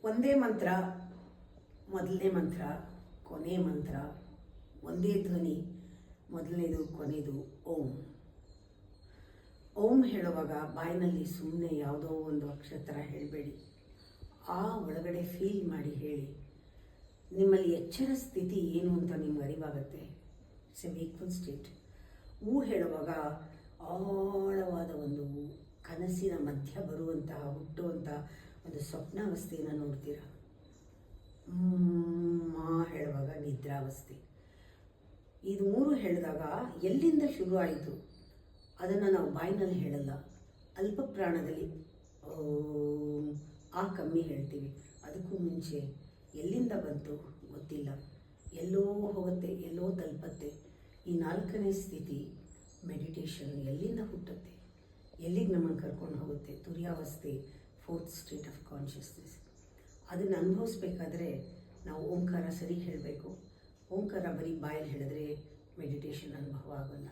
ಒಂದೇ ಮಂತ್ರ, ಮೊದಲನೇ ಮಂತ್ರ, ಕೊನೆ ಮಂತ್ರ, ಒಂದೇ ಧ್ವನಿ, ಮೊದಲನೇದು ಕೊನೆಯದು ಓಂ. ಓಂ ಹೇಳುವಾಗ ಬಾಯಿನಲ್ಲಿ ಸುಮ್ಮನೆ ಯಾವುದೋ ಒಂದು ಅಕ್ಷರ ಹೇಳಬೇಡಿ, ಆ ಒಳಗಡೆ ಫೀಲ್ ಮಾಡಿ ಹೇಳಿ. ನಿಮ್ಮಲ್ಲಿ ಎಚ್ಚರ ಸ್ಥಿತಿ ಏನು ಅಂತ ನಿಮ್ಗೆ ಅರಿವಾಗುತ್ತೆ. It's a wakeful state. ಊ ಹೇಳುವಾಗ ಆಳವಾದ ಒಂದು ಕನಸಿನ ಮಧ್ಯ ಬರುವಂತಹ ಹುಟ್ಟುವಂತಹ ಒಂದು ಸ್ವಪ್ನಾವಸ್ಥೆಯನ್ನು ನೋಡ್ತೀರ. ಮಾ ಹೇಳುವಾಗ ನಿದ್ರಾವಸ್ಥೆ. ಇದು ಮೂರು ಹೇಳಿದಾಗ ಎಲ್ಲಿಂದ ಶುರು ಆಯಿತು ಅದನ್ನು ನಾವು ಬಾಯಿನಲ್ಲಿ ಹೇಳಲ್ಲ, ಅಲ್ಪ ಪ್ರಾಣದಲ್ಲಿ ಆ ಕಮ್ಮಿ ಹೇಳ್ತೀವಿ. ಅದಕ್ಕೂ ಮುಂಚೆ ಎಲ್ಲಿಂದ ಬಂತು ಗೊತ್ತಿಲ್ಲ, ಎಲ್ಲೋ ಹೋಗುತ್ತೆ, ಎಲ್ಲೋ ತಲುಪತ್ತೆ. ಈ ನಾಲ್ಕನೇ ಸ್ಥಿತಿ ಮೆಡಿಟೇಷನ್ ಎಲ್ಲಿಂದ ಹುಟ್ಟುತ್ತೆ, ಎಲ್ಲಿಗೆ ನಮ್ಮನ್ನು ಕರ್ಕೊಂಡು ಹೋಗುತ್ತೆ? ತುರ್ಯಾವಸ್ಥೆ, ಫೋರ್ತ್ ಸ್ಟೇಟ್ ಆಫ್ ಕಾನ್ಷಿಯಸ್ನೆಸ್. ಅದನ್ನು ಅನುಭವಿಸ್ಬೇಕಾದ್ರೆ ನಾವು ಓಂಕಾರ ಸರಿ ಹೇಳಬೇಕು. ಓಂಕಾರ ಬರೀ ಬಾಯಲ್ಲಿ ಹೇಳಿದ್ರೆ ಮೆಡಿಟೇಷನ್ ಅನುಭವ ಆಗೋಲ್ಲ.